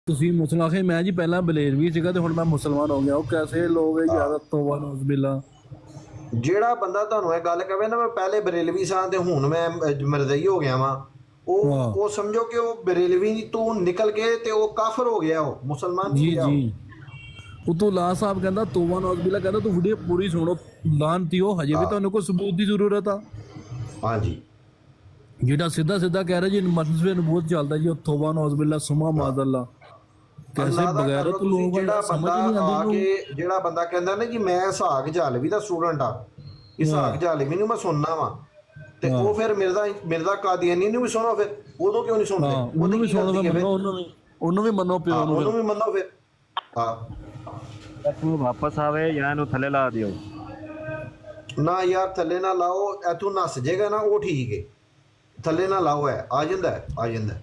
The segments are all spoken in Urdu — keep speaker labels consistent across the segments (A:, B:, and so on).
A: ਤੁਸੀਂ ਮੁਸਲਮਾਨ ਹੈ, ਮੈਂ ਜੀ ਪਹਿਲਾਂ ਬਲੇਰ ਵੀ ਸੀਗਾ ਤੇ ਹੁਣ ਮੈਂ ਮੁਸਲਮਾਨ ਹੋ ਗਿਆ। ਉਹ ਕੈਸੇ ਲੋਗ ਹੈ ਯਾਰ, ਤੋਬਾ ਨੌਜ਼ ਬਿਲਾ।
B: ਜਿਹੜਾ ਬੰਦਾ ਤੁਹਾਨੂੰ ਇਹ ਗੱਲ ਕਹੇ ਨਾ ਮੈਂ ਪਹਿਲੇ ਬਰੇਲਵੀ ਸਾਂ ਤੇ ਹੁਣ ਮੈਂ ਮਰਦਈ ਹੋ ਗਿਆ ਵਾਂ, ਉਹ ਸਮਝੋ ਕਿ ਉਹ ਬਰੇਲਵੀ ਤੋਂ ਨਿਕਲ ਕੇ ਤੇ ਉਹ ਕਾਫਰ ਹੋ ਗਿਆ, ਉਹ ਮੁਸਲਮਾਨ ਨਹੀਂ ਗਿਆ।
A: ਜੀ ਉਤੋਂ ਲਾ ਸਾਹਿਬ ਕਹਿੰਦਾ ਤੋਬਾ ਨੌਜ਼ ਬਿਲਾ, ਕਹਿੰਦਾ ਤੂੰ ਵੀਡੀਓ ਪੂਰੀ ਸੁਣੋ ਲਾਨਤੀ, ਉਹ ਹਜੇ ਵੀ ਤੁਹਾਨੂੰ ਕੋਈ ਸਬੂਤ ਦੀ ਜ਼ਰੂਰਤ ਆ।
B: ਹਾਂਜੀ
A: ਜਿਹੜਾ ਸਿੱਧਾ ਕਹਿ ਰਿਹਾ ਜੀ ਮਸਲੇ ਨਬੂਤ ਚੱਲਦਾ ਜੀ, ਉਹ ਤੋਬਾ ਨੌਜ਼ ਬਿਲਾ ਸੁਮਾ ਮਾਜ਼ੱਲਾ। ਕੈਸੇ ਬਗੈਰ ਲੋਕ
B: ਜਿਹੜਾ ਬੰਦਾ ਕਹਿੰਦਾ ਨਾ ਜੀ ਮੈਂ ਇਸਹਾਕ ਝਾਲਵੀ ਦਾ ਸਟੂਡੈਂਟ ਆ, ਇਸਹਾਕ ਝਾਲਵੀ ਨੂੰ ਮੈਂ ਸੁਣਨਾ ਵਾ, ਤੇ ਉਹ ਫਿਰ ਮਿਰਜ਼ਾ ਕਾਦੀਆਨੀ ਨੂੰ ਵੀ ਸੁਣੋ, ਫਿਰ ਉਦੋਂ ਕਿਉਂ ਨਹੀਂ ਸੁਣਦੇ?
A: ਉਹਨੂੰ ਵੀ ਸੁਣੋ, ਉਹਨੂੰ ਵੀ ਮੰਨੋ, ਪਿਓ ਨੂੰ
B: ਉਹਨੂੰ ਵੀ ਮੰਨੋ ਫਿਰ। ਹਾਂ
C: ਤੂੰ ਵਾਪਸ ਆਵੇ ਜਾਂ ਇਹਨੂੰ ਥੱਲੇ ਲਾ ਦਿਓ।
B: ਨਾ ਯਾਰ ਥੱਲੇ ਨਾ ਲਾਓ, ਇੱਥੋਂ ਨੱਸ ਜਾਏਗਾ ਨਾ, ਉਹ ਠੀਕ ਹੈ, ਥੱਲੇ ਨਾ ਲਾਓ, ਹੈ ਆ ਜਾਂਦਾ ਹੈ, ਆ ਜਾਂਦਾ ਹੈ।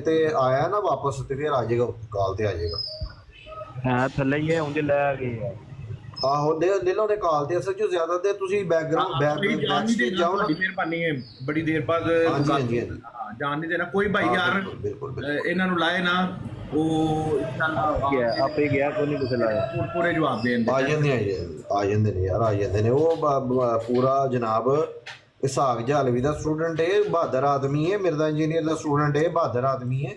B: ਤੇ ਆਇਆ ਨਾ ਵਾਪਸ ਤੇ ਫਿਰ ਆ ਜਾਏਗਾ, ਕਾਲ ਤੇ ਆ ਜਾਏਗਾ।
C: ਹਾਂ ਥੱਲੇ ਹੀ ਹੈ, ਉਂਝ ਲੈ ਗਏ ਆ।
B: ਆਹੋ ਲੈ ਲਓ ਨੇ ਕਾਲ ਤੇ। ਅਸਲ ਚ ਜ਼ਿਆਦਾ ਤੇ ਤੁਸੀਂ ਬੈਕਗ੍ਰਾਉਂਡ ਬੈਕ ਜਾਓ ਨਾ।
D: ਮਿਹਰਬਾਨੀ ਹੈ, ਬੜੀ ਦੇਰ ਬਾਅਦ
B: ਹਾਂਜੀ
D: ਜਾਣ ਨਹੀਂ ਦੇਣਾ ਕੋਈ ਭਾਈ ਯਾਰ, ਇਹਨਾਂ ਨੂੰ ਲਾਏ ਨਾ ਉਹ ਇਨਸ਼ਾਅੱਲਾ
C: ਆਪੇ ਗਿਆ, ਕੋਈ ਨਹੀਂ ਕਿਸੇ ਲਾਇਆ,
D: ਪੂਰੇ ਜਵਾਬ ਦੇਣ
B: ਆ ਜਾਂਦੇ ਨੇ ਯਾਰ, ਆ ਜਾਂਦੇ ਨੇ। ਉਹ ਪੂਰਾ ਜਨਾਬ ਇਸਹਾਕ ਝਾਲਵੀ ਦਾ ਸਟੂਡੈਂਟ ਹੈ, ਬਹਾਦਰ ਆਦਮੀ ਹੈ, ਮਿਰਜ਼ਾ ਇੰਜੀਨੀਅਰ ਦਾ ਸਟੂਡੈਂਟ ਹੈ, ਬਹਾਦਰ ਆਦਮੀ ਹੈ,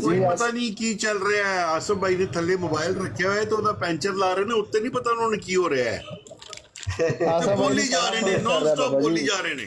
E: ਕੋਈ ਪਤਾ ਨਹੀਂ ਕੀ ਚੱਲ ਰਿਹਾ ਹੈ। ਆਸਿਫ ਭਾਈ ਨੇ ਥੱਲੇ ਮੋਬਾਈਲ ਰੱਖਿਆ ਹੋਇਆ ਤੇ ਉਹਦਾ ਪੈਂਚਰ ਲਾ ਰਹੇ ਨੇ, ਉੱਤੇ ਨਹੀਂ ਪਤਾ ਉਹਨਾਂ ਨੂੰ ਕੀ ਹੋ ਰਿਹਾ ਹੈ। ਬੋਲੀ ਜਾ ਰਹੇ ਨੇ, ਨੌਨ ਸਟਾਪ ਬੋਲੀ ਜਾ ਰਹੇ ਨੇ।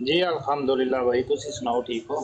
C: ਜੀ ਅਲਹਮਦੁਲਿਲਾ ਭਾਈ, ਤੁਸੀਂ ਸੁਣਾਓ ਠੀਕ ਹੋ?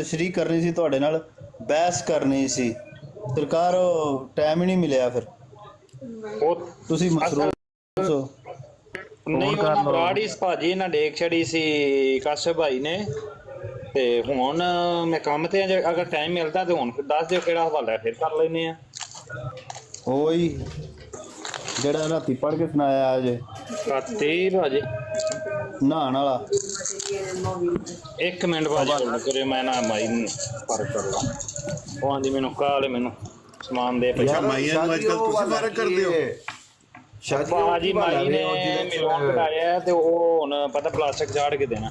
F: ਤਸ਼ਰੀਹ ਕਰਨੀ ਸੀ, ਤੁਹਾਡੇ ਨਾਲ ਬਹਿਸ ਕਰਨੀ ਸੀ, ਸਰਕਾਰ ਉਹ ਟਾਈਮ ਹੀ ਨਹੀਂ ਮਿਲਿਆ, ਫਿਰ
C: ਉਹ
F: ਤੁਸੀਂ ਮਸਰੂਫ ਹੋ।
C: ਨਹੀਂ ਉਹਨਾਂ ਬਰਾੜੀ ਭਾਜੀ ਇਹਨਾਂ ਡੇਕ ਛੜੀ ਸੀ ਕਾਸ਼ਫ ਭਾਈ ਨੇ, ਤੇ ਹੁਣ ਮੈਂ ਕੰਮ ਤੇ ਆ, ਅਗਰ ਟਾਈਮ ਮਿਲਦਾ ਤੇ ਹੁਣ ਫਿਰ ਦੱਸ ਦਿਓ ਕਿਹੜਾ ਹਵਾਲਾ, ਫਿਰ ਕਰ ਲੈਨੇ ਆ।
F: ਉਹੀ ਜਿਹੜਾ ਰਾਤੀ ਪੜ੍ਹ ਕੇ ਸੁਣਾਇਆ ਅੱਜ
C: ਰਾਤੀ ਭਾਜੀ
F: ਨਹਾਣ ਵਾਲਾ।
C: ਇੱਕ ਮਿੰਟ ਭਾਜੀ ਹੋਲਡ ਕਰਿਓ, ਮੈਂ ਨਾ ਮਾਈ ਨੂੰ ਫਰਕ ਕਰ ਲਾਂ। ਉਹ ਆਂਦੀ ਮੈਨੂੰ ਕਾਲ, ਮੈਨੂੰ ਸਮਾਨ ਦੇ
E: ਅੱਛਾ ਮਾਈਆਂ ਨੂੰ ਅੱਜ ਕੱਲ ਤੁਸੀਂ ਫਰਕ ਕਰਦੇ ਹੋ?
C: ਭਾਜੀ ਮਾਈ ਨੇ ਮਿਲਵਾ ਕਢਾਇਆ ਤੇ ਉਹ ਹੁਣ ਪਤਾ ਪਲਾਸਟਿਕ ਝਾੜ ਕੇ ਦੇਣਾ।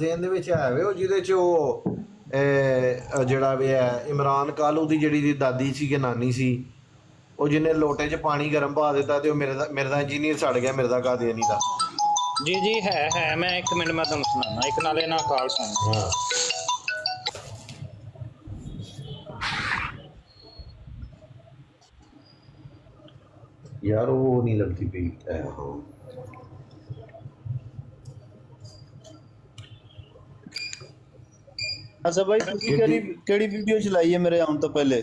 B: ਜ਼ੇਨ ਦੇ ਵਿੱਚ ਆਇਆ ਵੇ, ਉਹ ਜਿਹਦੇ ਚ ਉਹ ਜਿਹੜਾ ਵੀ ਹੈ ਇਮਰਾਨ ਕਾਲੂ ਦੀ ਜਿਹੜੀ ਦੀ ਦਾਦੀ ਸੀ ਕਿ ਨਾਨੀ ਸੀ, ਉਹ ਜਿਹਨੇ ਲੋਟੇ 'ਚ ਪਾਣੀ ਗਰਮ ਪਾ ਦਿੱਤਾ ਤੇ ਉਹ ਮਿਰਜ਼ਾ ਇੰਜੀਨੀਅਰ ਸੜ ਗਿਆ, ਮਿਰਜ਼ਾ ਕਾਦੀਆਨੀ ਦਾ।
C: ਜੀ ਜੀ ਹੈ ਮੈਂ ਇੱਕ ਮਿੰਟ ਮੈਂ ਤੁਹਾਨੂੰ ਸੁਣਾਉਣਾ, ਇੱਕ ਨਾਲੇ ਨਾ ਕਾਲ ਸੁਣ।
B: ਯਾਰ ਉਹ ਨਹੀਂ ਲੱਗਦੀ ਪਈ।
F: ਆਸਿਫ ਭਾਈ ਤੁਸੀਂ ਕਿਹੜੀ ਵੀਡੀਓ ਚਲਾਈ ਹੈ ਮੇਰੇ ਆਉਣ ਤੋਂ ਪਹਿਲੇ?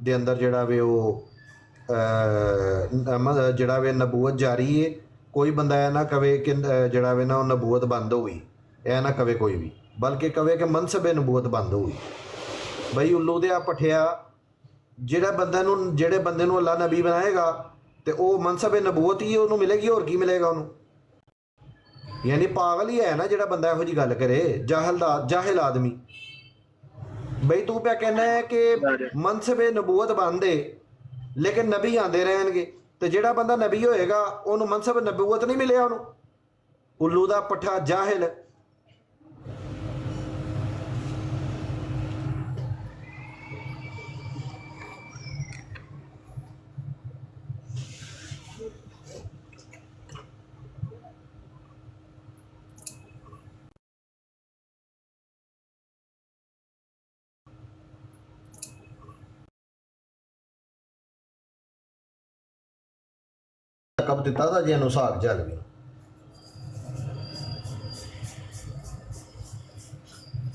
B: ਦੇ ਅੰਦਰ ਜਿਹੜਾ ਵੇ ਉਹ ਜਿਹੜਾ ਵੇ ਨਬੂਵਤ ਜਾਰੀ ਹੈ, ਕੋਈ ਬੰਦਾ ਇਹ ਨਾ ਕਵੇ ਕਿ ਜਿਹੜਾ ਵੇ ਨਾ ਉਹ ਨਬੂਵਤ ਬੰਦ ਹੋ ਗਈ, ਇਹ ਨਾ ਕਵੇ ਕੋਈ ਵੀ, ਬਲਕਿ ਕਵੇ ਕਿ ਮਨਸਬ ਨਬੂਵਤ ਬੰਦ ਹੋ ਗਈ। ਬਈ ਉੱਲੂ ਦੇ ਆ ਪਠਿਆ, ਜਿਹੜੇ ਬੰਦੇ ਨੂੰ ਅੱਲਾ ਨਬੀ ਬਣਾਏਗਾ ਤੇ ਉਹ ਮਨਸਬ ਨਬੂਵਤ ਹੀ ਉਹਨੂੰ ਮਿਲੇਗੀ, ਹੋਰ ਕੀ ਮਿਲੇਗਾ ਉਹਨੂੰ? ਯਾਨੀ ਪਾਗਲ ਹੀ ਹੈ ਨਾ ਜਿਹੜਾ ਬੰਦਾ ਇਹੋ ਜਿਹੀ ਗੱਲ ਕਰੇ, ਜਾਹਿਲ ਆਦਮੀ। ਬਈ ਤੂੰ ਪਿਆ ਕਹਿਣਾ ਹੈ ਕਿ ਮਨਸਬ ਨਬੂਵਤ ਬੰਦ ਹੈ ਲੇਕਿਨ ਨਬੀ ਆਉਂਦੇ ਰਹਿਣਗੇ, ਤੇ ਜਿਹੜਾ ਬੰਦਾ ਨਬੀ ਹੋਏਗਾ ਉਹਨੂੰ ਮਨਸਬ ਨਬੂਵਤ ਨਹੀਂ ਮਿਲਿਆ ਉਹਨੂੰ? ਉੱਲੂ ਦਾ ਪੱਠਾ ਜਾਹਿਲ। ਕਬ ਦਿੱਤਾ ਤਾਂ ਜੀ ਇਹਨੂੰ ਸਾਗ ਚੱਲ ਵੀ।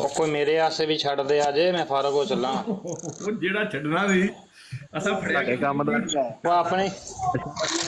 C: ਉਹ ਕੋਈ ਮੇਰੇ ਆਸੇ ਵੀ ਛੱਡ ਦੇ ਅਜੇ, ਮੈਂ ਫਾਰਗ ਹੋ ਚੱਲਾਂ।
D: ਉਹ ਜਿਹੜਾ ਛੱਡਣਾ ਸੀ ਅਸਾਂ ਫੜਿਆ
G: ਸਾਡੇ ਕੰਮ ਦਾ ਨਹੀਂ ਹੈ,
C: ਉਹ ਆਪਣੇ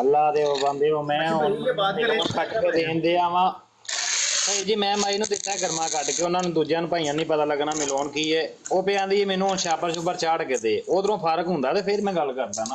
C: ਅੱਲਾ ਦੇ ਉਹ ਬੰਦੇ ਉਹ ਮੈਂ
D: ਇਹ ਬਾਤ ਕਰੇ।
C: ਕੱਟ ਕੇ ਦੇਣ ਦੇ ਆਵਾਂ ਭਾਈ ਜੀ। ਮੈਂ ਮਾਈ ਨੂੰ ਦਿੱਤਾ ਗਰਮਾ ਕੱਢ ਕੇ, ਉਹਨਾਂ ਨੂੰ ਦੂਜਿਆਂ ਨੂੰ ਭਾਈਆਂ ਨੂੰ ਨਹੀਂ ਪਤਾ ਲੱਗਣਾ ਮਿਲਾਉਣ ਕੀ ਹੈ। ਉਹ ਪਿਆਂ ਦੀ ਮੈਨੂੰ ਹੁਣ ਛਾਪਰ ਛੁਪਰ ਚਾੜ ਕੇ ਦੇ, ਉਧਰੋਂ ਫਰਕ ਹੁੰਦਾ ਤੇ ਫਿਰ ਮੈਂ ਗੱਲ ਕਰਦਾ ਨਾ।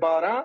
H: 12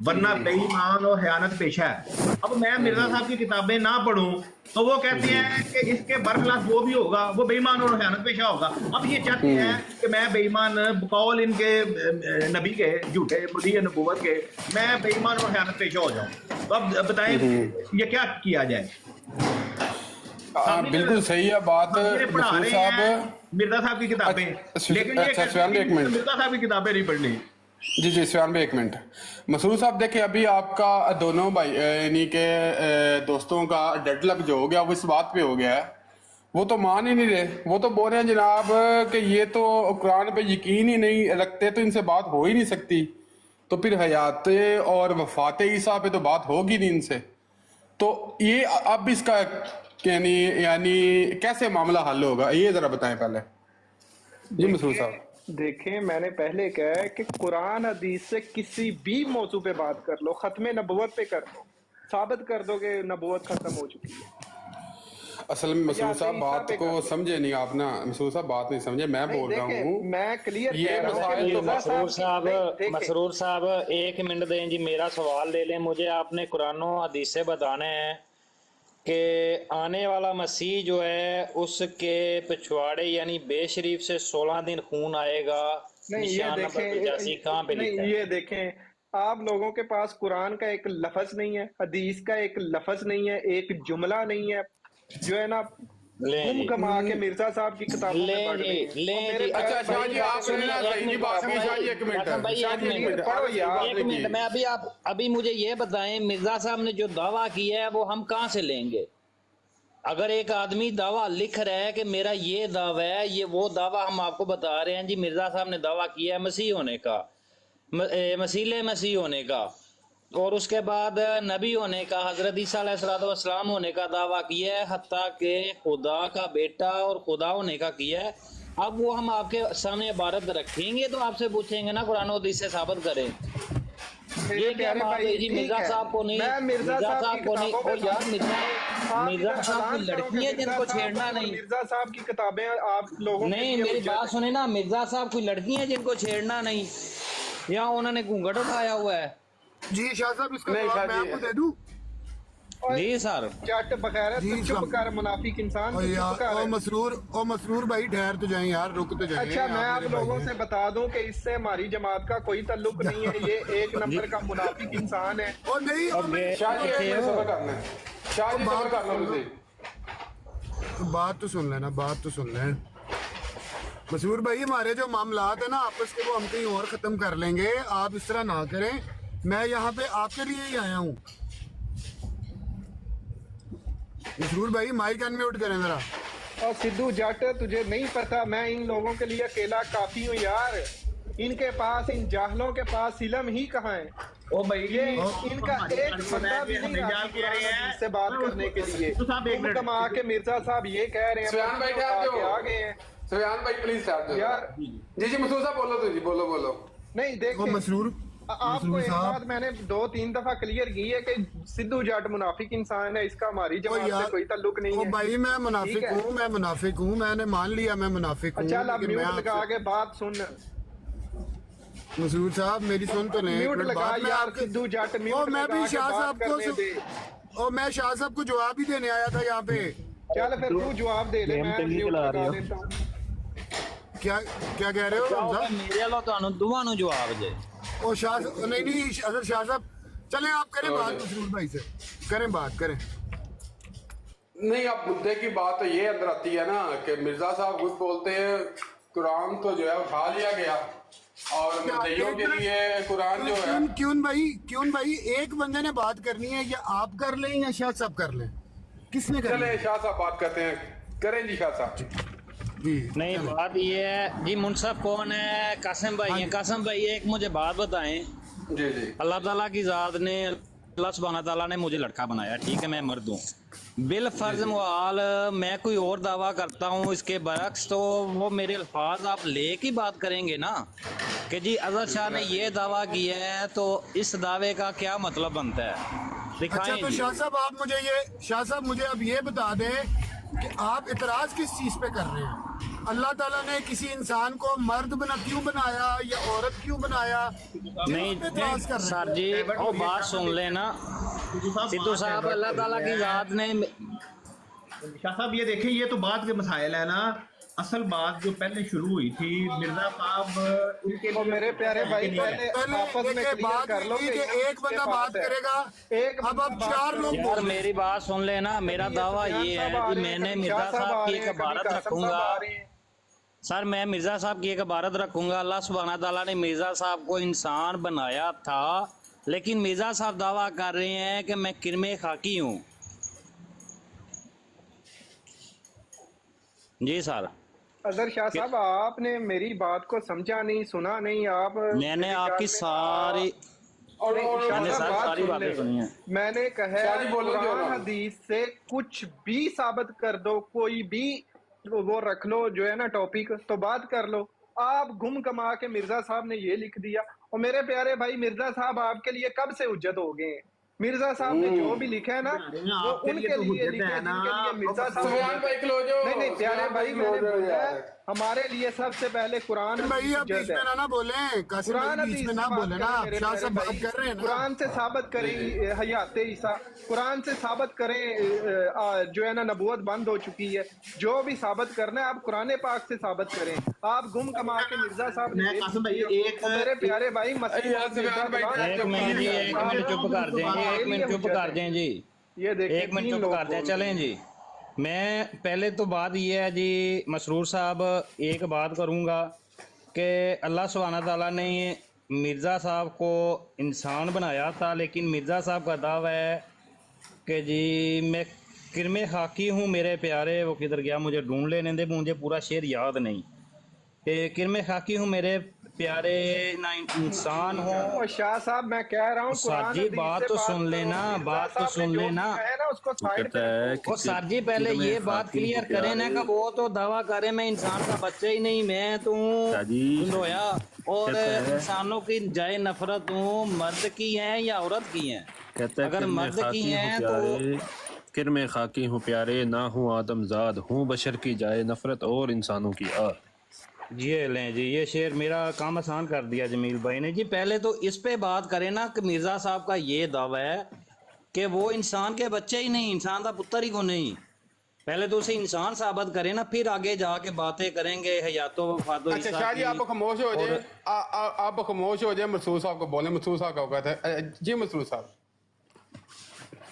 D: ورنہ بےایمان اور خیانت پیشہ ہے. اب میں مرزا صاحب کی کتابیں نہ پڑھوں تو وہ کہتے ہیں کہ اس کے برخلاف وہ بھی ہوگا, وہ بے ایمان اور خیانت پیشہ ہوگا. اب یہ چاہتے ہیں کہ میں بے ایمان بقول ان کے نبی کے جھوٹے مدعی نبوت کے میں بے ایمان اور خیانت پیشہ ہو جاؤں. تو اب بتائیں یہ کیا کیا جائے؟
I: بالکل صحیح ہے بات مسعود صاحب.
D: مرزا صاحب کی کتابیں, لیکن یہ کہتے ہیں کہ مرزا صاحب کی کتابیں نہیں پڑھنی.
I: جی سفیان بھائی ایک منٹ. مسعود صاحب دیکھیں ابھی آپ کا دونوں بھائی یعنی کہ دوستوں کا ڈیڈ لک جو ہو گیا وہ اس بات پہ ہو گیا ہے, وہ تو مان ہی نہیں رہے. وہ تو بول رہے ہیں جناب کہ یہ تو قرآن پہ یقین ہی نہیں رکھتے تو ان سے بات ہو ہی نہیں سکتی, تو پھر حیات اور وفات عیسیٰ پہ تو بات ہوگی نہیں ان سے. تو یہ اب اس کا یعنی کیسے معاملہ حل ہوگا یہ ذرا بتائیں پہلے. جی مسعود صاحب.
H: دیکھیں میں نے پہلے کہا ہے کہ قرآن حدیث سے کسی بھی موضوع پہ بات کر لو, ختم نبوت پہ کر لو, ثابت کر دو کہ نبوت ختم ہو چکی ہے.
I: اصل میں مسعود صاحب بات کو سمجھے نہیں آپ نا, مسعود صاحب بات نہیں سمجھے. میں بول رہا ہوں
H: میں کلیئر
I: یہ مسائل
C: مسرور صاحب ایک منٹ دیں جی, میرا سوال لے لیں. مجھے آپ نے قرآن و حدیث سے بتانا ہے کہ آنے والا مسیح جو ہے اس کے پچھواڑے یعنی بے شریف سے 16 دن خون آئے گا.
H: نہیں یہ دیکھیں آپ لوگوں کے پاس قرآن کا ایک لفظ نہیں ہے, حدیث کا ایک لفظ نہیں ہے, ایک جملہ نہیں ہے, جو ہے نا گم کما کے مرزا صاحب کی کتابوں میں پڑھ رہے ہیں.
I: اچھا شاہ جی آپ سنیں نا صحیح بات نہیں. شاہ جی ایک منٹ
C: میں ابھی مجھے یہ بتائیں مرزا صاحب نے جو دعویٰ کیا ہے وہ ہم کہاں سے لیں گے؟ اگر ایک آدمی دعویٰ لکھ رہا ہے کہ میرا یہ دعویٰ ہے, یہ وہ دعویٰ ہم آپ کو بتا رہے ہیں جی مرزا صاحب نے دعویٰ کیا ہے مسیح ہونے کا, مسیح ہونے کا, اور اس کے بعد نبی ہونے کا, حضرت عیسیٰ علیہ السلام ہونے کا دعویٰ کیا ہے, حتیٰ کہ خدا کا بیٹا اور خدا ہونے کا کیا ہے. اب وہ ہم آپ کے سامنے عبارت رکھیں گے تو آپ سے پوچھیں گے نا قرآن و حدیث سے ثابت کریں. یہ کیا بات ہے جی مرزا صاحب کو نہیں, مرزا صاحب کو نہیں, اور یار مرزا صاحب کی لڑکی ہیں جن کو چھیڑنا نہیں.
H: مرزا صاحب کی کتابیں آپ لوگوں
C: نہیں, میری بات سنیں نا, مرزا صاحب کوئی لڑکی ہیں جن کو چھیڑنا نہیں, یا انہوں نے گھونگھٹ اٹھایا ہوا ہے.
E: جی شاہ صاحب اس کا جواب میں آپ کو دے دوں.
C: جی سر
H: چٹ بغیر چپ کر منافق انسان.
E: مسرور بھائی ٹھہر تو جائیں یار, رک تو جائیں.
H: اچھا میں آپ لوگوں سے بتا دوں کہ اس سے ہماری جماعت کا کوئی تعلق نہیں ہے, یہ ایک نمبر کا منافق انسان ہے.
E: اور نہیں بات تو سن لینا, بات تو سن لیں. مسرور بھائی ہمارے جو معاملات ہیں نا آپس کے وہ ہم کہیں اور ختم کر لیں گے, آپ اس طرح نہ کریں. میں یہاں پہ آپ کے لیے ہی آیا ہوں. مسرور بھائی مائک ان میوٹ کریں ذرا.
H: اور سدھو جٹ تجھے نہیں پتا میں ان لوگوں کے لیے اکیلا کافی ہوں یار. ان کے پاس, ان جاہلوں کے پاس علم ہی کہاں ہے. ان کا ایک بندہ بھی نہیں آتا سے بات کرنے کے لیے. تم کما کے مرزا صاحب یہ کہہ رہے ہیں
I: سفیان بھائی
H: آگے ہیں.
I: سفیان بھائی پلیز یار جی مسعود صاحب بولو تو جی, بولو.
H: نہیں دیکھو
E: مسرور
H: آپ کو ایک بات میں نے 2-3 دفعہ کلیئر کی ہے کہ سدھو جٹ منافق انسان ہے, اس کا ہماری جماعت سے کوئی تعلق نہیں ہے.
E: بھائی میں منافق ہوں, میں نے مان لیا میں منافق ہوں.
H: چل اب میوٹ لگا کے بات سن.
E: مسرور صاحب میری سن تو نہیں,
H: میوٹ لگا یار سدھو جٹ میوٹ لگا کے بات کرنے دے.
E: اور میں شاہ صاحب کو جواب ہی دینے آیا تھا یہاں پہ.
H: چل پھر تو جواب دے لے, میں میوٹ لگا دیتا ہوں.
E: کیا کہہ رہے ہو
C: میرے لو تو دونوں نو جواب دے.
E: اور شاہ نہیں اگر شاہ صاحب چلیں آپ کریں بات مسرور بھائی سے, کریں بات کریں.
I: نہیں اب مدعے کی بات تو یہ اندر آتی ہے نا کہ مرزا صاحب خود بولتے ہیں قرآن تو جو ہے اٹھا لیا گیا اور مدعیوں کے لیے قرآن جو ہے.
E: کیوں بھائی ایک بندے نے بات کرنی ہے, یا آپ کر لیں یا شاہ صاحب کر لیں, کس نے کرنا ہے؟
I: چلیں شاہ صاحب بات کرتے ہیں, کریں جی شاہ صاحب.
C: نہیں بات یہ ہے جی منصف کون ہے؟ قاسم بھائی ہیں. قاسم بھائی ایک مجھے بات بتائیں.
I: جی
C: اللہ تعالیٰ کی ذات نے, اللہ سبحانہ تعالیٰ نے مجھے لڑکا بنایا, ٹھیک ہے, میں مرد ہوں. بالفرض محال میں کوئی اور دعویٰ کرتا ہوں اس کے برعکس, تو وہ میرے الفاظ آپ لے کے بات کریں گے نا کہ جی اظہر شاہ نے یہ دعویٰ کیا ہے تو اس دعوے کا کیا مطلب بنتا ہے.
E: اچھا تو شاہ صاحب آپ مجھے اب یہ بتا دیں کہ آپ اعتراض کس چیز پہ کر رہے ہیں. اللہ تعالیٰ نے کسی انسان کو مرد کیوں بنایا یا عورت کیوں بنایا؟
C: نہیں سر جی وہ بات سن لینا سدھو صاحب، اللہ تعالیٰ کی ذات نے
D: شاہ صاحب یہ دیکھیں، یہ تو بات کے مسائل ہے نا، اصل بات جو پہلے شروع ہوئی تھی مرزا صاحب ان کے
H: میرے پیارے بھائی پہلے آپس میں کلیئر کر لو کہ
E: ایک بندہ بات کرے گا، اب آپ 4 لوگ
C: یار میری بات سن لینا، میرا دعویٰ یہ ہے کہ میں نے مرزا صاحب کی ایک عبارت رکھوں گا سر، میں مرزا صاحب کی ایک عبارت رکھوں گا، اللہ سبحانہ تعالیٰ نے مرزا صاحب کو انسان بنایا تھا، لیکن مرزا صاحب دعویٰ کر رہے ہیں کہ میں کرم خاکی ہوں۔ جی سر
H: اظہر شاہ صاحب آپ نے میری بات کو سمجھا نہیں، سنا نہیں، آپ
C: میں نے آپ کی ساری باتیں سنی ہیں۔
H: میں نے کہا قرآن حدیث سے کچھ بھی ثابت کر دو، کوئی بھی وہ رکھ لو جو ہے نا ٹاپک، تو بات کر لو۔ آپ گم کما کے مرزا صاحب نے یہ لکھ دیا، اور میرے پیارے بھائی مرزا صاحب آپ کے لیے کب سے حجت ہو گئے ہیں؟ مرزا صاحب نے جو بھی لکھا ہے نا وہ ان کے لیے لکھا ہے جن کے لیے مرزا صاحب نہیں پیارے بھائی، میں نے بولا ہمارے لیے سب سے پہلے قرآن
E: بھائی آپ اس میں نہ بولیں،
H: قرآن حدیث میں نہ بولیں نا،
E: شاہ صاحب بات کر رہے ہیں نا،
H: قرآن سے ثابت کریں حیات عیسیٰ، قرآن سے ثابت کریں جو ہے نا نبوت بند ہو چکی ہے، جو بھی ثابت کرنا ہے آپ قرآن پاک سے ثابت کریں۔ آپ گم کما کے مرزا صاحب نے میرے پیارے بھائی
C: ایک منٹ جی، ایک منٹ چپ کر دیں جی، ایک منٹ چپ کر دیں جی، ایک منٹ چپ کر دیں، چلیں جی۔ میں پہلے تو بات یہ ہے جی مسرور صاحب، ایک بات کروں گا کہ اللہ سبحانہ تعالیٰ نے مرزا صاحب کو انسان بنایا تھا، لیکن مرزا صاحب کا دعویٰ ہے کہ جی میں کرم خاکی ہوں میرے پیارے، وہ کدھر گیا مجھے ڈھونڈ لینے دے، مجھے پورا شعر یاد نہیں، کہ کرم خاکی ہوں میرے پیارے، نہ انسان ہوں۔
H: شاہ صاحب میں کہہ رہا ہوں
C: سر جی بات تو سن لینا، بات تو سن لینا، وہ سر جی پہلے یہ بات کلیئر کریں نا کہ وہ تو دعویٰ کرے میں انسان کا بچہ ہی نہیں، میں تو رویا اور انسانوں کی جائے نفرت ہوں، مرد کی ہیں یا عورت کی ہیں، اگر مرد کی ہیں تو
G: کرم خاکی ہوں پیارے، نہ ہوں آدم زاد، ہوں بشر کی جائے نفرت اور انسانوں کی آہ۔
C: یہ لیں جی، یہ شعر میرا کام آسان کر دیا جمیل بھائی نے جی۔ پہلے تو اس پہ بات کریں نا کہ مرزا صاحب کا یہ دعویٰ ہے کہ وہ انسان کے بچے ہی نہیں، انسان کا پتر ہی کو نہیں، پہلے تو اسے انسان ثابت کریں نا، پھر آگے جا کے باتیں کریں گے حیات و وفات و
I: اچھا شاہ جی آپ خاموش ہو جائیں، آپ خاموش ہو جائیں، مسرور صاحب کو بولیں، مسرور صاحب کا کہتا ہے جی۔ مسرور صاحب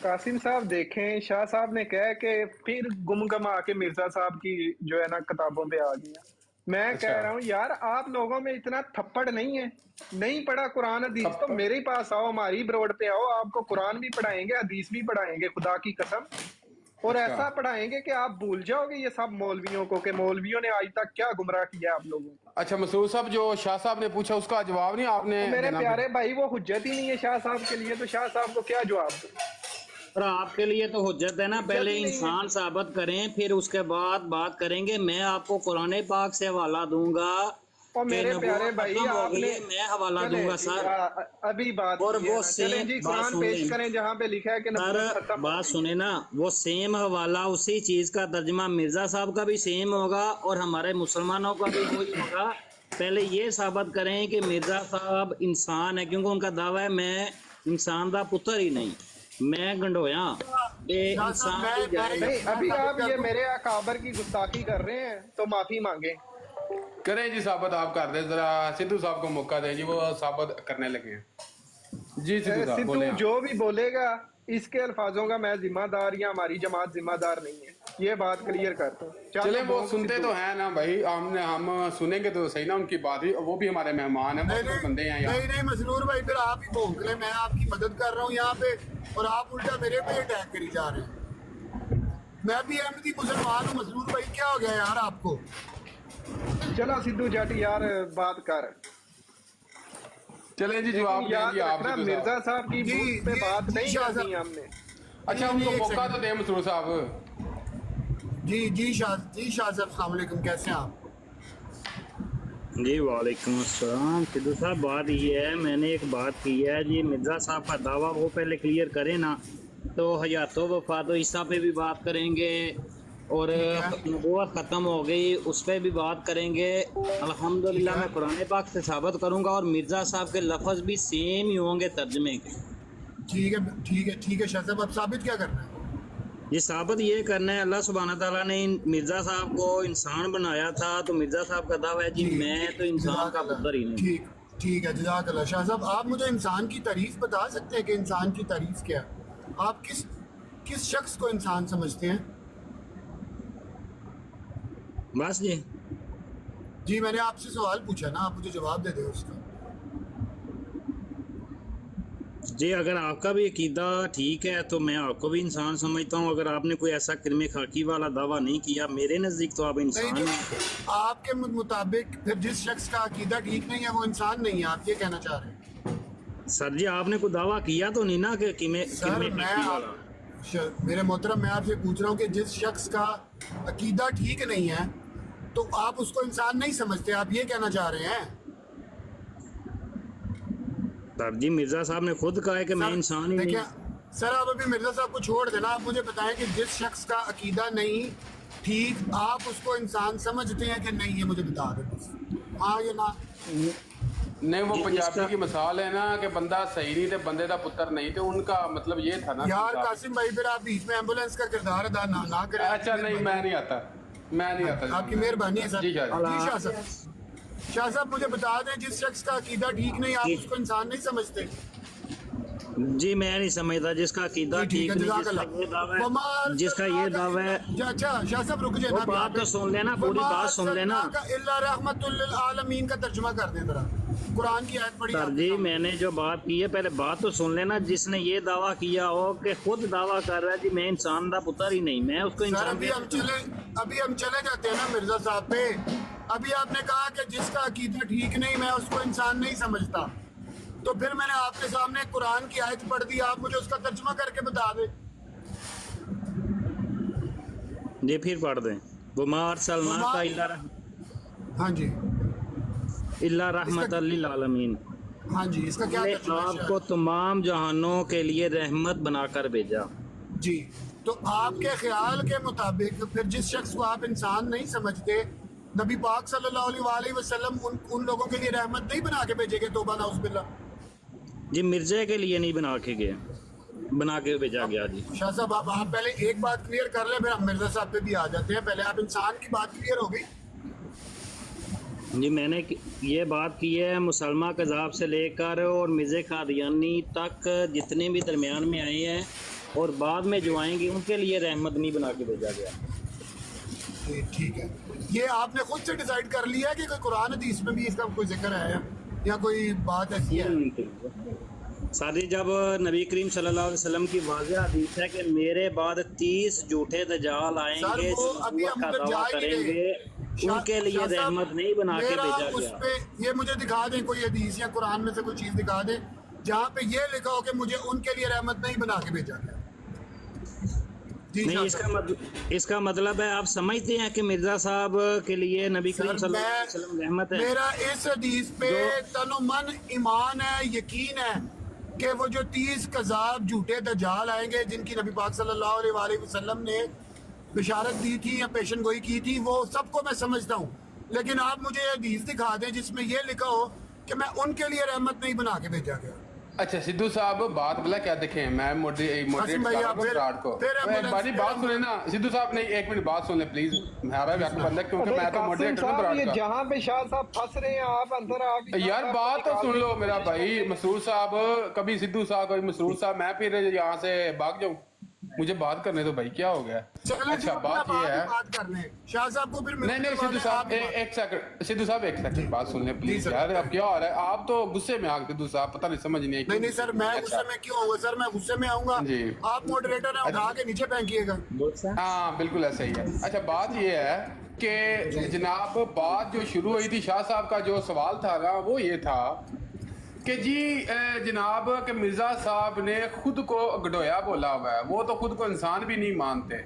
H: قاسم صاحب دیکھیں، شاہ صاحب نے کہا کہ پھر گم گما کے مرزا صاحب کی جو ہے نا کتابوں پہ آ گیا۔ میں کہہ رہا ہوں یار آپ لوگوں میں اتنا تھپڑ نہیں ہے، نہیں پڑھا قرآن حدیث تو میرے پاس آؤ، ہماری بروڈ پہ آؤ، آپ کو قرآن بھی پڑھائیں گے، حدیث بھی پڑھائیں گے خدا کی قسم، اور ایسا پڑھائیں گے کہ آپ بھول جاؤ گے یہ سب مولویوں کو، کہ مولویوں نے آج تک کیا گمراہ کیا آپ لوگوں کو۔
I: اچھا مسرور صاحب جو شاہ صاحب نے پوچھا اس کا جواب نہیں آپ نے؟
H: میرے پیارے بھائی وہ حجت ہی نہیں ہے شاہ صاحب کے لیے، تو شاہ صاحب کو کیا جواب دوں؟
C: اور آپ کے لیے تو حجت ہے نا، پہلے انسان ثابت کریں پھر اس کے بعد بات کریں گے۔ میں آپ کو قرآن پاک سے حوالہ دوں گا،
H: اور میرے پیارے بھائی آپ نے
C: میں حوالہ دوں گا سر،
H: ابھی بات
C: اور وہ
H: چلیں جی قرآن پیش کریں جہاں پہ لکھا ہے کہ
C: سر بات سنیں نا، وہ سیم حوالہ اسی چیز کا ترجمہ مرزا صاحب کا بھی سیم ہوگا اور ہمارے مسلمانوں کا بھی وہی ہوگا۔ پہلے یہ ثابت کریں کہ مرزا صاحب انسان ہے، کیونکہ ان کا دعویٰ ہے میں انسان کا پتر ہی نہیں، میں گنڈویا انسان کی جائے۔
H: ابھی آپ یہ میرے اکابر کی گستاخی کر رہے ہیں تو معافی مانگیں۔
I: کریں جی ثابت آپ کر دیں، ذرا سدھو صاحب کو موقع دیں جی، وہ ثابت کرنے لگے ہیں جی۔ سدھو صاحب
H: سدھو جو بھی بولے گا اس کے الفاظوں کا میں ذمہ دار یا ہماری جماعت ذمہ دار نہیں ہے، یہ بات کلیئر کرتا ہوں۔
I: چلیں وہ سنتے تو ہیں نا بھائی، ہم سنیں گے تو صحیح نا ان کی بات ہی، وہ بھی ہمارے مہمان ہیں، بہت بندے ہیں یہاں۔
E: نہیں مسرور بھائی پھر آپ ہی بھونک لیں، میں آپ کی مدد کر رہا ہوں یہاں پہ اور آپ الٹا میرے پہ اٹیک کری جا رہے ہیں۔ میں بھی احمدی مسلمان ہوں، مسرور بھائی کیا ہو گیا یار آپ کو؟
H: چلو سدھو جٹ یار بات کر،
I: چلیں جی جواب دیں جی آپ۔
H: مرزا صاحب کی پہ بات نہیں کرنی ہم نے۔
I: اچھا ان کو موقع تو دیں مسرور صاحب۔
E: جی شاہ صاحب السلام علیکم، کیسے ہیں آپ؟
C: جی وعلیکم السلام۔ سدھو صاحب بات یہ ہے، میں نے ایک بات کی ہے جی، مرزا صاحب کا دعویٰ وہ پہلے کلیئر کریں نا، تو حیات و وفات و عیسیٰ پہ بھی بات کریں گے اور نبوت ختم ہو گئی اس پہ بھی بات کریں گے الحمدللہ. میں قرآن پاک سے ثابت کروں گا اور مرزا صاحب کے لفظ بھی سیم ہی ہوں گے ترجمے کے.
J: ٹھیک ہے شاہ صاحب، اب ثابت کیا کرنا ہے؟
C: یہ ثابت یہ کرنا ہے اللہ سبحانہ تعالیٰ نے مرزا صاحب کو انسان بنایا تھا، تو مرزا صاحب کا دعویٰ ہے جی میں تو انسان کا پتر ہی نہیں.
J: ٹھیک ہے، جزاک اللہ. شاہ صاحب آپ مجھے انسان کی تعریف بتا سکتے ہیں کہ انسان کی تعریف کیا ہے؟ آپ کس شخص کو انسان سمجھتے ہیں؟
C: بس
J: جی میں نے آپ سے سوال پوچھا نا، آپ مجھے جواب دے دیں اس کا.
C: جی اگر آپ کا بھی عقیدہ ٹھیک ہے تو میں آپ کو بھی انسان سمجھتا ہوں. اگر آپ نے کوئی ایسا کرم خاکی والا دعویٰ نہیں کیا میرے نزدیک تو آپ انسان ہیں.
J: آپ کے مطابق پھر جس شخص کا عقیدہ ٹھیک نہیں ہے وہ انسان نہیں ہے، آپ یہ کہنا چاہ رہے ہیں؟
C: سر جی آپ نے کوئی دعویٰ کیا تو نہیں نا کہ
J: میرے محترم میں آپ سے پوچھ رہا ہوں کہ جس شخص کا عقیدہ ٹھیک نہیں ہے تو آپ اس کو انسان نہیں سمجھتے، آپ یہ کہنا چاہ رہے ہیں؟
C: سر جی مرزا صاحب نے خود کہا ہے کہ میں انسان ہی نہیں.
J: سر آپ ابھی مرزا صاحب کو چھوڑ دینا، آپ مجھے بتائیں کہ جس شخص کا عقیدہ نہیں ٹھیک آپ اس کو انسان سمجھتے ہیں کہ نہیں، یہ مجھے بتا دیں بس. ہاں یا نہ؟
I: نہیں وہ پنجابی کی مثال ہے نا کہ بندہ صحیح نہیں تھے بندے دا پتر نہیں تھے، ان کا مطلب یہ تھا نا.
J: یار قاسم بھائی پھر آپ بیچ میں ایمبولینس کا کردار ادا نہ کریں.
I: اچھا نہیں میں نہیں آتا.
J: آپ کی مہربانی ہے سر.
I: جی
J: شاہ صاحب، شاہ صاحب مجھے بتا دیں جس شخص کا عقیدہ ٹھیک نہیں آپ اس کو انسان نہیں سمجھتے؟
C: جی میں نہیں سمجھتا جس کا عقیدہ ٹھیک نہیں، جس کا یہ دعویٰ ہے.
J: اچھا شاہ صاحب رک جائیں،
C: بات تو سن لینا، پوری بات سن لینا.
J: اللہ رحمت للعالمین کا ترجمہ کر دیں ذرا، قرآن کی آیت پڑھی.
C: سر جی میں نے جو بات کی ہے پہلے بات تو سن لینا. جس نے یہ دعویٰ کیا ہو کہ خود دعویٰ کر رہا ہے جی میں انسان دا پتر ہی نہیں، میں اس کو انسان.
J: ابھی ہم چلے جاتے ہیں نا مرزا صاحب پہ. ابھی آپ نے کہا کہ جس کا عقیدہ ٹھیک نہیں میں اس کو انسان نہیں سمجھتا، تو پھر میں نے آپ کے سامنے قرآن کی آیت پڑھ دی، آپ مجھے اس کا ترجمہ کر کے بتا دیں.
C: جی پھر پڑھ دیں. وما ارسلناک
J: ہاں جی
C: الا رحمت للعالمین.
J: ہاں جی اس کا کیا ترجمہ ہے؟
C: آپ کو تمام جہانوں کے لیے رحمت بنا کر بھیجا.
J: جی تو آپ کے خیال کے مطابق پھر جس شخص کو آپ انسان نہیں سمجھتے نبی پاک صلی اللہ علیہ وآلہ وسلم ان لوگوں کے لیے رحمت نہیں بنا کے بھیجے گے؟ توبہ نعوذ باللہ.
C: جی مرزا کے لیے نہیں بنا کے گئے، بنا کے بھیجا گیا. جی
J: شاہ صاحب آپ پہلے ایک بات کلیئر کر لیں، پھر ہم مرزا صاحب پہ بھی آ جاتے ہیں. پہلے آپ انسان کی بات کلیئر ہو گئی.
C: جی میں نے یہ بات کی ہے مسلمہ کذاب سے لے کر اور مرزا قادیانی تک جتنے بھی درمیان میں آئے ہیں اور بعد میں جو آئیں گے ان کے لیے رحمت نہیں بنا کے بھیجا گیا.
J: ٹھیک ہے، یہ آپ نے خود سے ڈیسائیڈ کر لیا کہ کوئی قرآن حدیث میں بھی اس کا کوئی ذکر ہے یا کوئی بات ایسی ہے؟
C: سادی جب نبی کریم صلی اللہ علیہ وسلم کی واضح حدیث ہے کہ میرے بعد 30 جھوٹے دجال آئیں گے کا دعویٰ کریں گے، ان کے لیے رحمت نہیں بنا کے بھیجا گیا.
J: یہ مجھے دکھا دیں کوئی حدیث یا قرآن میں سے کوئی چیز دکھا دیں جہاں پہ یہ لکھا ہو کہ مجھے ان کے لیے رحمت نہیں بنا کے بھیجا گیا.
C: نہیں اس کا مطلب ہے آپ سمجھتے ہیں کہ مرزا صاحب کے لیے نبی کریم صلی اللہ علیہ وسلم رحمت ہے؟
J: میرا اس حدیث پہ تن و من ایمان ہے، یقین ہے کہ وہ جو 30 کذاب جھوٹے دجال آئیں گے جن کی نبی پاک صلی اللہ علیہ وآلہ وسلم نے بشارت دی تھی یا پیشن گوئی کی تھی، وہ سب کو میں سمجھتا ہوں. لیکن آپ مجھے یہ حدیث دکھا دیں جس میں یہ لکھا ہو کہ میں ان کے لیے رحمت نہیں بنا کے بھیجا گیا.
I: اچھا سدھو صاحب بات بلا کیا دیکھیں، میں موڈریٹ بات سنیں نا. سدھو صاحب نہیں ایک منٹ بات سن لیں پلیز، ہمارا بھی بندہ کیونکہ میں تو موڈریٹر ہوں براڈ کا.
H: جہاں پہ شاہ صاحب پھنس رہے ہیں آپ اندر آ کے
I: یار بات تو سن لو میرا بھائی. مسرور صاحب کبھی سدھو صاحب کبھی مسرور صاحب، میں پھر یہاں سے بھاگ جاؤں؟ مجھے بات کرنے تو بھائی کیا ہو گیا. اچھا بات یہ ہے
J: شاہ صاحب کو پھر
I: نہیں سدھو صاحب ایک سیکنڈ، سدھو صاحب ایک سیکنڈ بات سن لیں پلیز. یار اب کیا ہو رہا ہے، آپ تو غصے میں آ گئے سدھو صاحب، پتہ نہیں سمجھ نہیں.
J: نہیں سر میں غصے میں کیوں آؤں گا سر؟ میں غصے میں آؤں گا؟ آپ موڈریٹر ہیں، اٹھا کے نیچے پھینکیے گا.
I: ہاں بالکل ایسا ہی ہے. اچھا بات یہ ہے کہ جناب بات جو شروع ہوئی تھی شاہ صاحب کا جو سوال تھا نا وہ یہ تھا کہ جی جناب کہ مرزا صاحب نے خود کو گڈویا بولا ہوا ہے، وہ تو خود کو انسان بھی نہیں مانتے،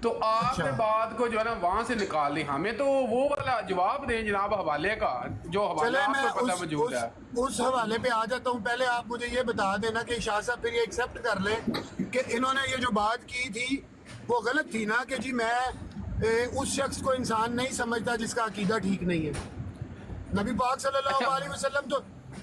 I: تو آپ نے بات کو جو ہے نا وہاں سے نکال لی. ہمیں تو وہ والا جواب دیں جناب حوالے کا جو حوالہ آپ کو پتہ موجود ہے.
J: اس حوالے پہ آ جاتا ہوں. پہلے آپ مجھے یہ بتا دینا کہ شاہ صاحب پھر یہ ایکسیپٹ کر لیں کہ انہوں نے یہ جو بات کی تھی وہ غلط تھی نا کہ جی میں اس شخص کو انسان نہیں سمجھتا جس کا عقیدہ ٹھیک نہیں ہے. نبی پاک صلی اللہ علیہ وسلم تو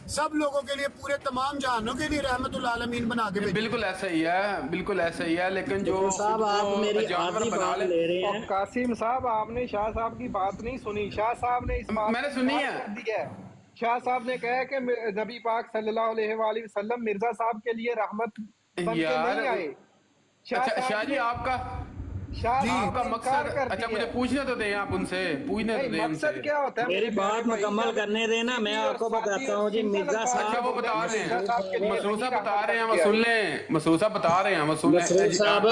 J: سب لوگوں کے لیے پورے تمام جہانوں کے لیے رحمت العالمین بنا کے بھیجے.
I: بالکل ایسا ہی ہے، بالکل ایسا ہی ہے، لیکن جو
C: صاحب آپ میری
I: جانور
C: آدھی
I: بنا
C: بات
I: لیں.
C: لے رہے ہیں.
H: قاسم صاحب آپ نے شاہ صاحب کی بات نہیں سنی. شاہ صاحب نے اس بات
I: میں نے سنی ہے.
H: کر دی ہے. شاہ صاحب نے کہا کہ نبی پاک صلی اللہ علیہ وآلہ وسلم مرزا صاحب کے لیے رحمت بن کے نہیں آئے.
I: شاہ جی آپ کا مقصد، اچھا مجھے پوچھنے تو دیں آپ ان سے، پوچھنے تو دیں ان سے.
H: مقصد کیا ہوتا ہے؟
C: میری بات مکمل کرنے دینا، میں آپ کو بتاتا ہوں جی. مرزا
I: اچھا
C: صاحب
I: وہ بتا رہے ہیں، مسعود صاحب بتا رہے ہیں، وہ سن لیں. مسعود صاحب بتا رہے ہیں، وہ سن لیں.
C: مسعود صاحب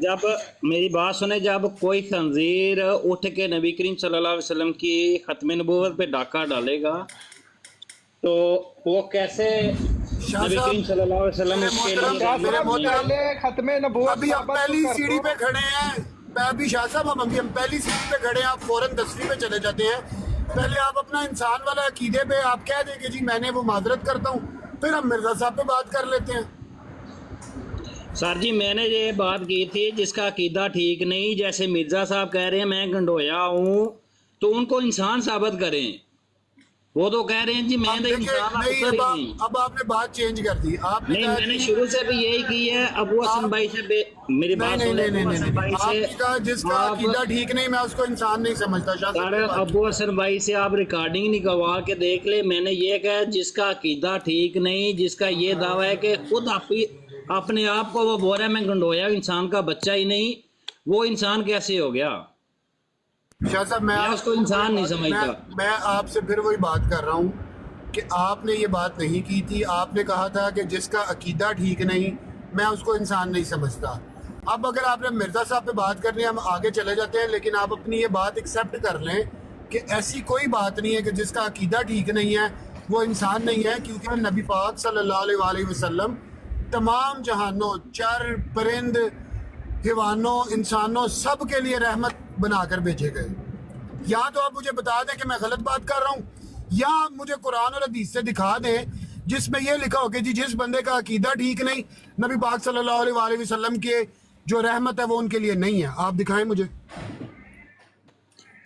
C: جب میری بات سنیں، جب کوئی خنزیر اٹھ کے نبی کریم صلی اللہ علیہ وسلم کی ختم نبوت پہ ڈاکہ ڈالے گا تو وہ کیسے نبی کریم صلی اللہ علیہ وسلم اس کے لیے
H: ختم نبوت
J: ابھی ہم پہلی سیڑھی پہ کھڑے ہیں. ابھی شاہ صاحب ہم پہلی سیڑھی پہ کھڑے ہیں، آپ فوراً 10ویں پہ چلے جاتے ہیں. پہلے آپ اپنا انسان والا عقیدے پہ آپ کہہ دیں کہ جی میں نے وہ معذرت کرتا ہوں، پھر ہم مرزا صاحب پہ بات کر لیتے ہیں.
C: سر جی میں نے یہ بات کی تھی جس کا عقیدہ ٹھیک نہیں، جیسے مرزا صاحب کہہ رہے ہیں میں گنڈویا ہوں، تو ان کو انسان ثابت کریں. وہ تو کہہ رہے ہیں جی میں تو انسان نہیں.
J: اب آپ نے بات چینج کر دی. آپ
C: نہیں، میں نے شروع سے بھی یہی کی ہے. ابو حسن بھائی سے میری بات سن لیں. ابو حسن بھائی سے
J: جس کا عقیدہ ٹھیک نہیں میں اس کو انسان نہیں سمجھتا.
C: ابو حسن بھائی سے آپ ریکارڈنگ نکلوا کے دیکھ لیں. میں نے یہ کہا جس کا عقیدہ ٹھیک نہیں، جس کا یہ دعویٰ ہے کہ خود اپنے آپ کو وہ بول رہا ہے میں گنڈویا انسان کا بچہ ہی نہیں، وہ انسان کیسے ہو گیا؟
J: شاہ صاحب میں
C: اس کو انسان نہیں سمجھتا.
J: میں آپ سے پھر وہی بات کر رہا ہوں کہ آپ نے یہ بات نہیں کی تھی. آپ نے کہا تھا کہ جس کا عقیدہ ٹھیک نہیں میں اس کو انسان نہیں سمجھتا. اب اگر آپ نے مرزا صاحب پہ بات کرنی ہے ہم آگے چلے جاتے ہیں، لیکن آپ اپنی یہ بات ایکسیپٹ کر لیں کہ ایسی کوئی بات نہیں ہے کہ جس کا عقیدہ ٹھیک نہیں ہے وہ انسان نہیں ہے، کیونکہ نبی پاک صلی اللہ علیہ وآلہ وسلم تمام جہانوں، چر پرند، حیوانوں، انسانوں، سب کے لیے رحمت بنا کر بھیجے گئے. یا تو آپ مجھے بتا دیں کہ میں غلط بات کر رہا ہوں، یا آپ مجھے قرآن اور حدیث سے دکھا دیں جس میں یہ لکھا ہو کہ جی جس بندے کا عقیدہ ٹھیک نہیں، نبی پاک صلی اللہ علیہ وآلہ وسلم کے جو رحمت ہے وہ ان کے لیے نہیں ہے. آپ دکھائیں مجھے.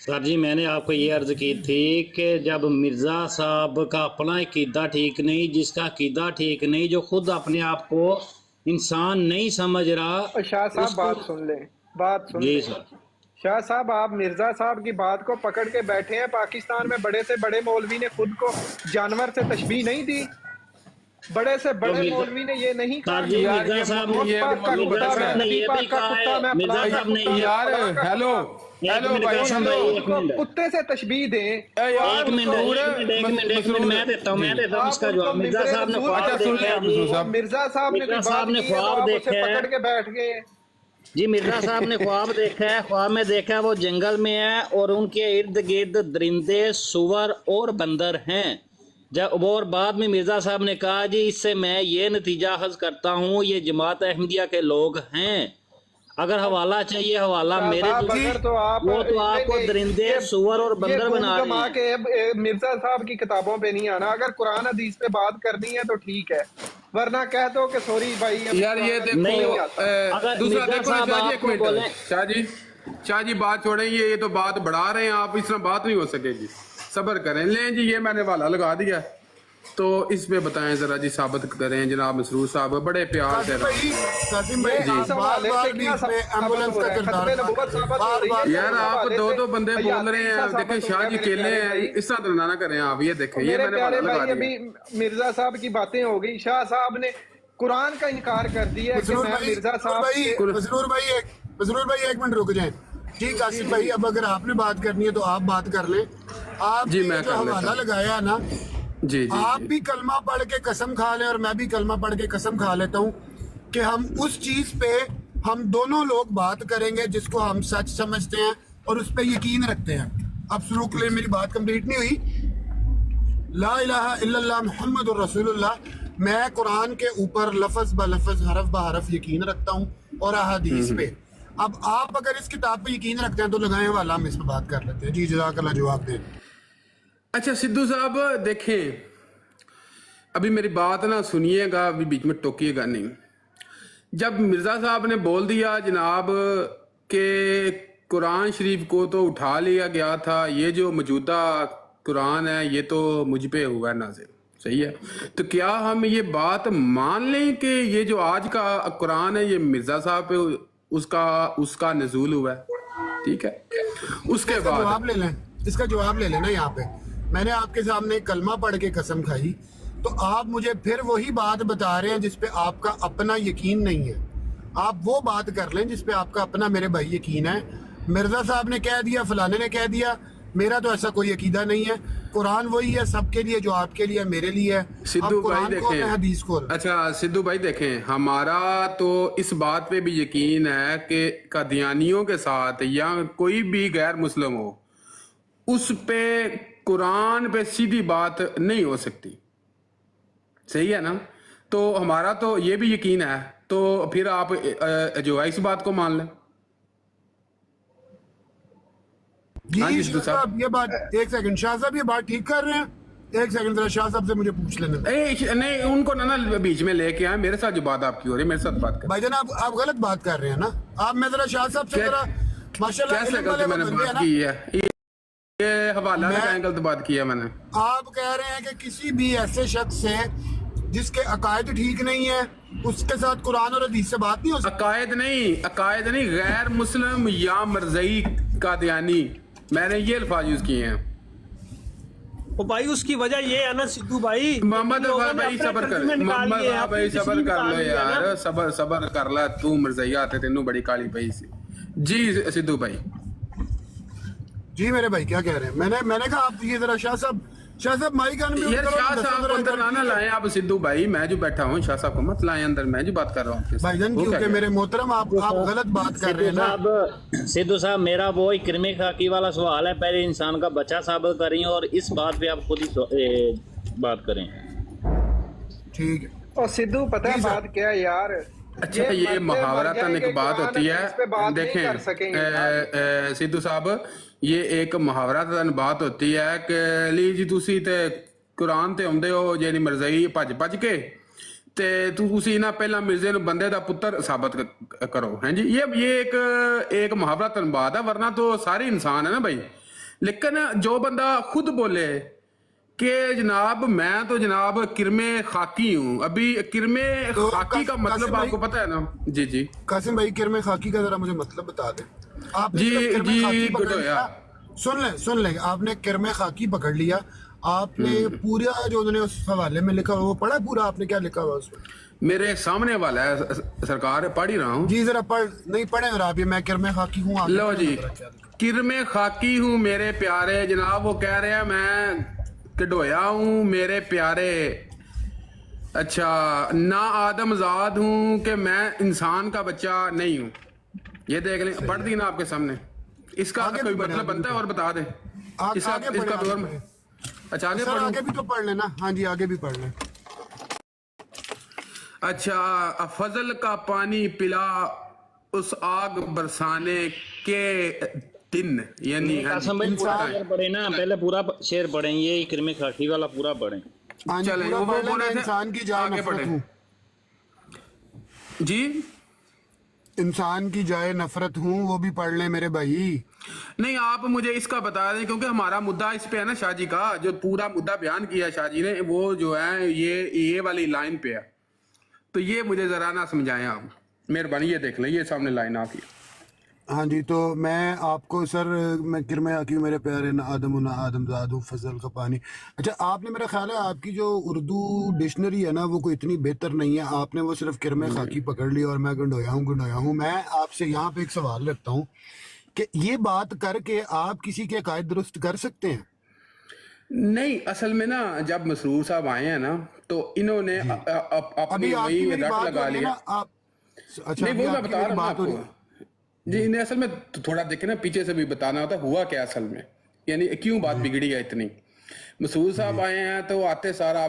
C: سر جی میں نے آپ کو یہ عرض کی تھی کہ جب مرزا صاحب کا اپنا عقیدہ ٹھیک نہیں، جس کا عقیدہ ٹھیک نہیں، جو خود اپنے آپ کو انسان نہیں سمجھ رہا.
H: شاہ صاحب بات سن لیں، بات سن لیں. شاہ صاحب آپ مرزا صاحب کی بات کو پکڑ کے بیٹھے ہیں. پاکستان میں بڑے سے بڑے مولوی نے خود کو جانور سے تشبیہ نہیں دی. بڑے سے بڑے مولوی نے یہ نہیں کہا
C: مرزا صاحب نے یہ بھی کہا ہے، مرزا صاحب نے
I: یار ہیلو
H: کتے سے تشبیہ دیں.
C: ایک منٹ میں دیتا ہوں اس کا جواب. مرزا صاحب نے
H: مرزا صاحب نے خواب دیکھے
C: پکڑ کے بیٹھ گئے. جی مرزا صاحب نے خواب دیکھا ہے. خواب میں دیکھا ہے وہ جنگل میں ہے اور ان کے ارد گرد درندے، سور اور بندر ہیں. جب اور بعد میں مرزا صاحب نے کہا جی اس سے میں یہ نتیجہ اخذ کرتا ہوں یہ جماعت احمدیہ کے لوگ ہیں. اگر حوالہ چاہیے حوالہ میرے وہ تو آپ کو درندے، سور اور بندر بنا رہے ہیں.
H: مرزا صاحب کی کتابوں پہ نہیں آنا. اگر قرآن حدیث پہ بات کرنی ہے تو ٹھیک ہے، ورنہ کہہ دو کہ سوری بھائی
I: یار یہ دیکھو دوسرا دیکھو شاہ جی بات چھوڑیں، یہ تو بات بڑھا رہے ہیں آپ، اس طرح بات نہیں ہو سکے گی. صبر کریں. لیں جی یہ میں نے حوالہ لگا دیا تو اس پہ بتائیں ذرا جی، ثابت کریں جناب مسرور صاحب. بڑے پیار سے یار آپ دو بندے بول رہے ہیں. دیکھیں شاہ جی کیلے ہیں، اس طرح تو نہ کریں آپ. یہ دیکھیں یہ میں نے حوالہ لگا دیا.
H: مرزا صاحب کی باتیں ہو گئی. شاہ صاحب نے قرآن کا انکار کر دیا کہ میں مرزا صاحب.
J: مسرور بھائی ایک منٹ رک جائیں. ٹھیک قاسم بھائی اب اگر آپ نے بات کرنی ہے تو آپ بات کر لیں. آپ
I: جی میں
J: جو حوالہ لگایا نا،
I: جی
J: آپ بھی کلمہ پڑھ کے قسم کھا لیں اور میں بھی کلمہ پڑھ کے قسم کھا لیتا ہوں کہ ہم اس چیز پہ ہم دونوں لوگ بات کریں گے جس کو ہم سچ سمجھتے ہیں اور اس پہ یقین رکھتے ہیں. اب شروع کے لیے میری بات کمپلیٹ نہیں ہوئی. لا الہ الا اللہ محمد الرسول اللہ. میں قرآن کے اوپر لفظ با لفظ، حرف با حرف یقین رکھتا ہوں اور احادیث پہ. اب آپ اگر اس کتاب پہ یقین رکھتے ہیں تو لگائیں والا، ہم اس پہ بات کر لیتے ہیں. جی جزاک اللہ، جواب دیں.
I: اچھا سدھو صاحب دیکھیں ابھی میری بات نہ سنیے گا، ابھی بیچ میں ٹوکیے گا نہیں. جب مرزا صاحب نے بول دیا جناب کہ قرآن شریف کو تو اٹھا لیا گیا تھا, یہ جو موجودہ قرآن ہے یہ تو مجھ پہ ہوا ہے نازل, صحیح ہے, تو کیا ہم یہ بات مان لیں کہ یہ جو آج کا قرآن ہے یہ مرزا صاحب پہ اس کا نزول ہوا ہے؟ ٹھیک ہے, اس کے بعد
J: جواب لے لیں, اس کا جواب لے لینا. یہاں پہ میں نے آپ کے سامنے کلمہ پڑھ کے قسم کھائی, تو آپ مجھے پھر وہی بات بتا رہے ہیں جس پہ آپ کا اپنا یقین نہیں ہے. آپ وہ بات کر لیں جس پہ آپ کا اپنا میرے بھائی یقین ہے. مرزا صاحب نے کہہ دیا, فلانے نے کہہ دیا, میرا تو ایسا کوئی عقیدہ نہیں ہے. قرآن وہی ہے سب کے لیے جو آپ کے لیے میرے لیے ہے.
I: سدھو بھائی دیکھیں,
J: حدیث کو
I: اچھا سدھو بھائی دیکھیں, ہمارا تو اس بات پہ بھی یقین ہے کہ قادیانیوں کے ساتھ یا کوئی بھی غیر مسلم ہو, اس پہ قرآن پہ سیدھی بات نہیں ہو سکتی, صحیح ہے نا, تو ہمارا تو یہ بھی یقین ہے, تو پھر آپ جو ہے اس بات کو مان لیں.
J: جی شاہ صاحب یہ بات, ایک سیکنڈ شاہ صاحب یہ بات ٹھیک کر رہے ہیں, ایک سیکنڈ ذرا شاہ صاحب سے مجھے پوچھ لینے دیں.
I: نہیں ان کو نا بیچ میں لے کے آئے, میرے ساتھ جو بات آپ کی ہو رہی ہے میرے ساتھ بات کریں.
J: بھائی جان آپ غلط بات کر رہے ہیں نا. آپ میں ذرا شاہ صاحب سے ذرا ماشاءاللہ
I: کیسے غلط میں نے بات کی ہے, یہ حوالہ لگائیں غلط بات کی ہے میں نے.
J: آپ کہہ رہے ہیں کہ کسی بھی ایسے شخص سے جس کے عقائد ٹھیک نہیں ہے اس کے ساتھ قرآن اور حدیث سے بات نہیں ہو سکتی.
I: عقائد نہیں, غیر مسلم یا مرزئی قادیانی, میں نے یہ الفاظ یوز کیے ہیں.
K: بھائی اس کی وجہ یہ ہے نا سدھو بھائی,
I: محمد بھائی صبر کر, محمد بھائی صبر کر لو یار, صبر کر لا, تو مرزیا تے تینوں بڑی کالی پئی سی. جی سدھو بھائی.
J: جی میرے بھائی کیا کہہ رہے ہیں؟ میں نے کہا آپ یہ ذرا شاہ صاحب مائک آن میوٹ
I: یار,
J: کرو.
I: شاہ صاحب کو اندر نہ لائیں آپ سدھو بھائی, میں جو بیٹھا ہوں شاہ صاحب کو مت لائیں اندر, میں جو بات کر رہا ہوں
J: بھائی جان, کیونکہ میرے محترم آپ غلط بات کر رہے ہیں نا.
C: سدھو صاحب میرا وہ کرمی خاکی والا سوال ہے, پہلے انسان کا بچہ ثابت کریں اور اس بات پہ آپ خود ہی بات کریں.
J: ٹھیک ہے.
H: اور سدھو پتہ ہے بات کیا ہے یار,
I: اچھا یہ محاورتاً ایک بات ہوتی ہے, دیکھیں سدھو صاحب یہ ایک محاورتاً بات ہوتی ہے کہ لی جی تسی تے قرآن تے ہوندے ہو یعنی مرزئی بھج کے تے تسی نا پہلا مرزے نو بندے دا پتر ثابت کرو, ہیں جی, یہ ایک محاورتاً بات ہے, ورنہ تو سارے انسان ہے نا بھائی. لیکن جو بندہ خود بولے کہ جناب میں تو جناب کرمے خاکی ہوں, ابھی کرمے خاکی کا مطلب آپ کو پتہ ہے نا. جی جی
J: قاسم بھائی, کرمے خاکی کا ذرا مجھے مطلب بتا دیں. آپ
I: جی گڈویا,
J: سن لیں, آپ نے کرمے خاکی پکڑ لیا, آپ نے پورا جو انہوں نے اس حوالے میں لکھا وہ پڑھا پورا, آپ نے کیا لکھا ہوا اس میں؟
I: میرے سامنے والا ہے سرکار, پڑھ ہی رہا ہوں.
J: جی ذرا نہیں پڑھیں ذرا آپ, یہ میں کرمے خاکی ہوں.
I: لو جی, کرمے خاکی ہوں میرے پیارے, جناب وہ کہہ رہے ہیں میں کڈویا ہوں میرے پیارے, اچھا نا آدم زاد ہوں کہ میں انسان کا بچہ نہیں ہوں. یہ دیکھ لیں, پڑھ دی نا آپ کے سامنے, اس کا کوئی مطلب بنتا ہے اور بتا دیں اس کا دور میں. اچھا آگے
J: بھی تو پڑھ لینا. ہاں جی آگے بھی پڑھ لیں.
I: اچھا فضل کا پانی پلا اس آگ برسانے کے دن, یعنی
C: پڑھیں نا, پہلے پورا شعر پڑھیں, یہ کرمی خاکی والا پورا پڑھیں.
I: چلیں وہ بولے تھے
J: انسان کی جائے نفرت ہوں.
I: جی
J: انسان کی جائے نفرت ہوں, وہ بھی پڑھ لیں میرے بھائی.
I: نہیں آپ مجھے اس کا بتا دیں, کیونکہ ہمارا مدعا اس پہ ہے نا, شاہ جی کا جو پورا مدعا بیان کیا شاہ جی نے, وہ جو ہے یہ والی لائن پہ ہے, تو یہ مجھے ذرا نہ سمجھائیں آپ, مہربانی. یہ دیکھ لیں یہ سامنے لائن آ گئی.
J: ہاں جی, تو میں آپ کو سر میں کرمے خاکی ہوں میرے پیارے, نہ آدم نہ آدم زاد ہوں, فضل کا پانی. اچھا آپ نے, میرا خیال ہے آپ کی جو اردو ڈکشنری ہے نا وہ کوئی اتنی بہتر نہیں ہے, آپ نے وہ صرف کرمے خاکی پکڑ لی اور میں گنڈویا ہوں. میں آپ سے یہاں پہ ایک سوال رکھتا ہوں کہ یہ بات کر کے آپ کسی کے عقائد درست کر سکتے ہیں؟
I: نہیں, اصل میں نا جب مسرور صاحب آئے ہیں نا تو انہوں نے اپنی وہی رٹ لگا لیا. نہیں وہ میں بتا رہا ہوں آپ کو جی, نہیں اصل میں تھوڑا دیکھیں نا, پیچھے سے بھی بتانا ہوتا ہے ہوا کیا اصل میں, یعنی کیوں بات بگڑی ہے اتنی. مسرور صاحب آئے ہیں تو آتے سارا